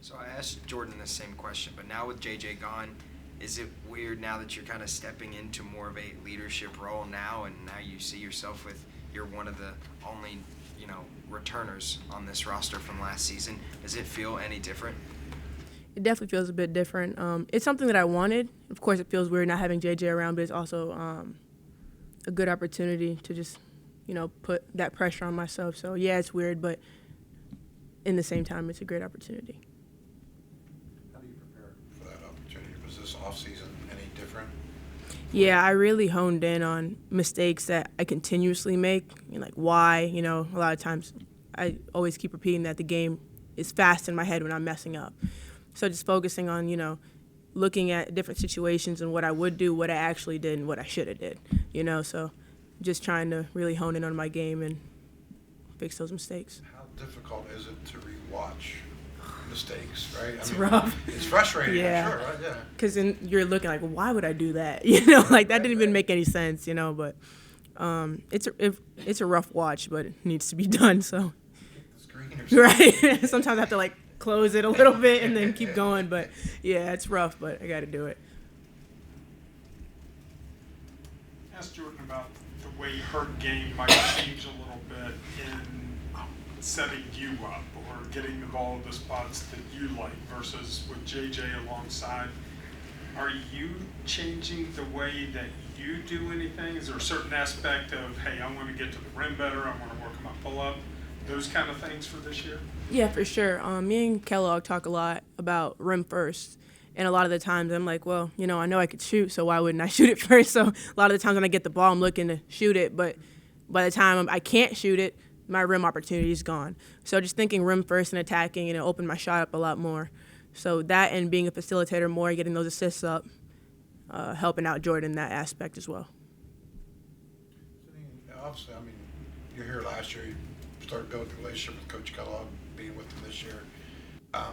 So I asked Jordan the same question, but now with JJ gone, is it weird now that you're kind of stepping into more of a leadership role now, and now you see yourself with you're one of the only, returners on this roster from last season? Does it feel any different? It definitely feels a bit different. It's something that I wanted. Of course, it feels weird not having JJ around, but it's also a good opportunity to just, put that pressure on myself. So, yeah, it's weird, but in the same time, it's a great opportunity. How do you prepare for that opportunity? Was this offseason any different? Yeah, I really honed in on mistakes that I continuously make and, why. A lot of times I always keep repeating that the game is fast in my head when I'm messing up. So just focusing on, looking at different situations and what I would do, what I actually did, and what I should have did, So just trying to really hone in on my game and fix those mistakes. How difficult is it to rewatch mistakes, right? It's rough. It's frustrating, Yeah. I'm sure, right? Yeah. Because then you're looking why would I do that? That didn't even make any sense, but it's a rough watch, but it needs to be done, so. Kick the screen or something. Right. Sometimes I have to, close it a little bit and then keep going, but, yeah, it's rough, but I got to do it. Ask Jordan about the way her game might change a little bit in setting you up or getting the ball in the spots that you like versus with JJ alongside. Are you changing the way that you do anything? Is there a certain aspect of, hey, I want to get to the rim better, I want to work on my pull-up, those kind of things for this year? Yeah, for sure. Me and Kellogg talk a lot about rim first. And a lot of the times I'm like, well, I know I could shoot, so why wouldn't I shoot it first? So a lot of the times when I get the ball, I'm looking to shoot it. But by the time I can't shoot it, my rim opportunity is gone. So just thinking rim first and attacking, and it opened my shot up a lot more. So that and being a facilitator more, getting those assists up, helping out Jordan in that aspect as well. Obviously, you're here last year. You started building a relationship with Coach Kellogg, being with him this year. A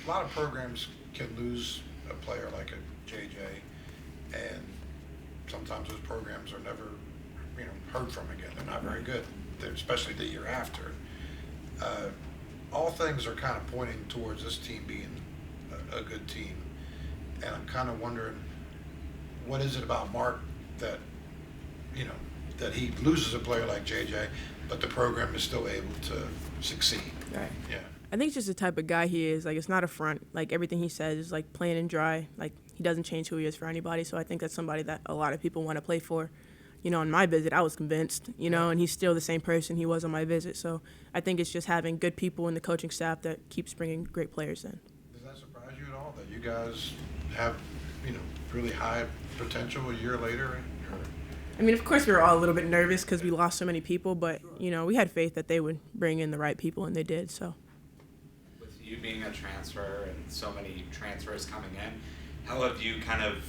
lot of programs can lose a player like a JJ, and sometimes those programs are never, heard from again. They're not very good, especially the year after. All things are kind of pointing towards this team being a good team, and I'm kind of wondering, what is it about Mark that, that he loses a player like JJ, but the program is still able to succeed? Right. Yeah. I think it's just the type of guy he is. It's not a front. Everything he says is, plain and dry. He doesn't change who he is for anybody. So I think that's somebody that a lot of people want to play for. On my visit, I was convinced, and he's still the same person he was on my visit. So I think it's just having good people in the coaching staff that keeps bringing great players in. Does that surprise you at all that you guys have, really high potential a year later? Of course we were all a little bit nervous because we lost so many people, but, we had faith that they would bring in the right people, and they did, so. With you being a transfer and so many transfers coming in, how have you kind of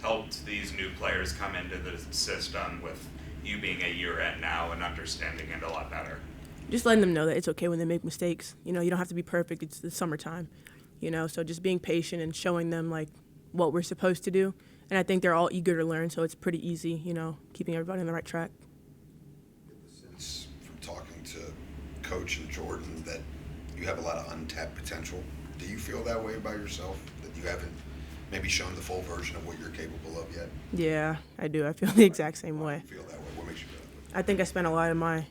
helped these new players come into the system with you being a year in now and understanding it a lot better? Just letting them know that it's okay when they make mistakes. You don't have to be perfect. It's the summertime, so just being patient and showing them, what we're supposed to do. And I think they're all eager to learn, so it's pretty easy, keeping everybody on the right track. Get the sense from talking to Coach and Jordan that you have a lot of untapped potential. Do you feel that way about yourself, that you haven't maybe shown the full version of what you're capable of yet? Yeah, I do. I feel the exact same way. You feel that way? What makes you feel that way? I think I spent a lot of my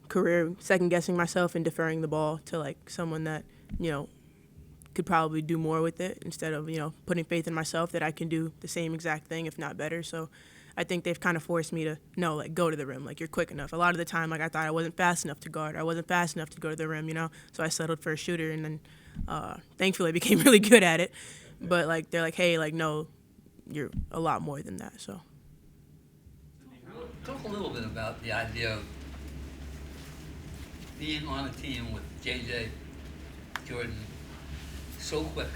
career second-guessing myself and deferring the ball to, someone that, could probably do more with it instead of, putting faith in myself that I can do the same exact thing, if not better. So I think they've kind of forced me to, go to the rim. You're quick enough. A lot of the time, I thought I wasn't fast enough to guard. I wasn't fast enough to go to the rim, So I settled for a shooter, and then thankfully I became really good at it. But, they're hey, no, you're a lot more than that, so. Talk a little bit about the idea of being on a team with JJ, Jordan, so quick.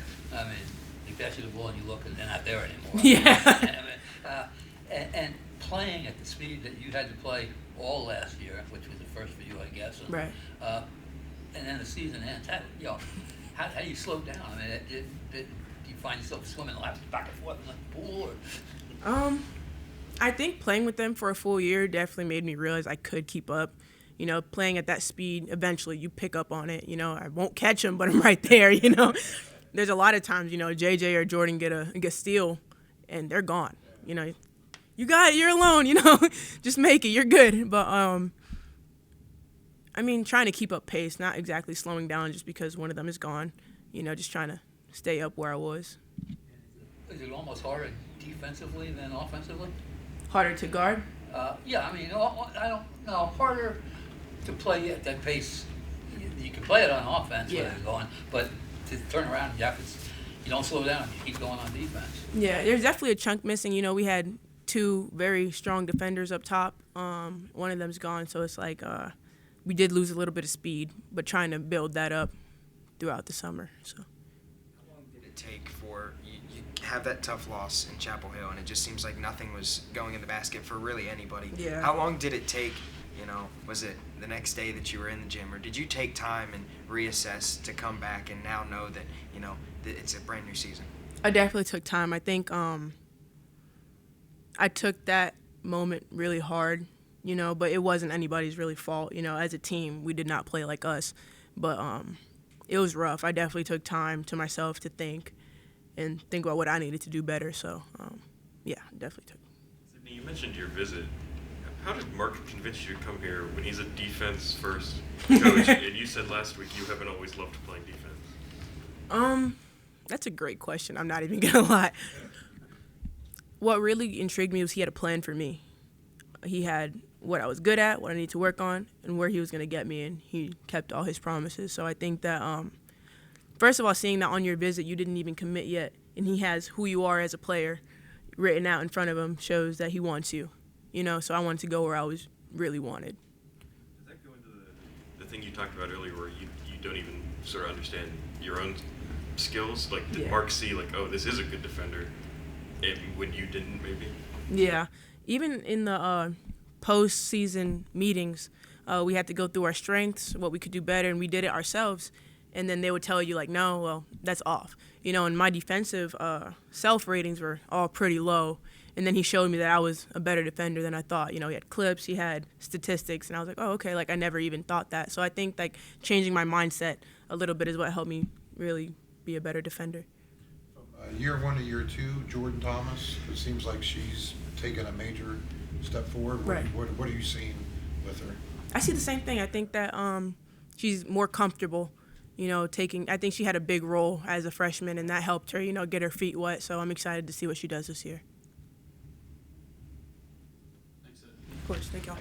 You pass you the ball and you look and they're not there anymore. Yeah. And playing at the speed that you had to play all last year, which was the first for you, I guess. And, right. And then the season ends. How do you slow down? Do you find yourself swimming laps back and forth in the pool? Or? I think playing with them for a full year definitely made me realize I could keep up. You know, playing at that speed, eventually you pick up on it. You know, I won't catch them, but I'm right there, you know. There's a lot of times, you know, JJ or Jordan get a steal, and they're gone. You know, you got it, you're alone, you know. Just make it, you're good. But, I mean, trying to keep up pace, not exactly slowing down just because one of them is gone. You know, just trying to stay up where I was. Is it almost harder defensively than offensively? Harder to guard? Yeah, I mean, I don't know. Harder to play at that pace. You can play it on offense when Yeah. it's going, but to turn around, you don't slow down. You keep going on defense. Yeah, there's definitely a chunk missing. You know, we had 2 very strong defenders up top. One of them's gone, so it's like we did lose a little bit of speed, but trying to build that up throughout the summer. So. How long did it take for you have that tough loss in Chapel Hill, and it just seems like nothing was going in the basket for really anybody? Yeah. How long did it take? You know, was it the next day that you were in the gym, or did you take time and reassess to come back and now know that, you know, that it's a brand new season? I definitely took time. I think I took that moment really hard, you know, but it wasn't anybody's really fault. You know, as a team, we did not play like us, but it was rough. I definitely took time to myself to think about what I needed to do better. So, yeah, definitely took. Sydney, you mentioned your visit. How did Mark convince you to come here when he's a defense-first coach? And you said last week you haven't always loved playing defense. That's a great question. I'm not even gonna lie. What really intrigued me was he had a plan for me. He had what I was good at, what I needed to work on, and where he was gonna get me, and he kept all his promises. So I think that, first of all, seeing that on your visit you didn't even commit yet, and he has who you are as a player written out in front of him shows that he wants you. You know, so I wanted to go where I was really wanted. Does that go into the thing you talked about earlier where you don't even sort of understand your own skills? Like, did Yeah. Mark see, like, oh, this is a good defender, and when you didn't, maybe? Yeah. Even in the post-season meetings, we had to go through our strengths, what we could do better, and we did it ourselves. And then they would tell you, like, no, well, that's off. You know, and my defensive self-ratings were all pretty low. And then he showed me that I was a better defender than I thought. You know, he had clips, he had statistics, and I was like, oh, okay, like I never even thought that. So I think like changing my mindset a little bit is what helped me really be a better defender. Year 1 to year 2, Jordan Thomas, it seems like she's taken a major step forward. Right. What are you seeing with her? I see the same thing. I think that she's more comfortable, you know, I think she had a big role as a freshman, and that helped her, you know, get her feet wet. So I'm excited to see what she does this year. Of course, thank y'all.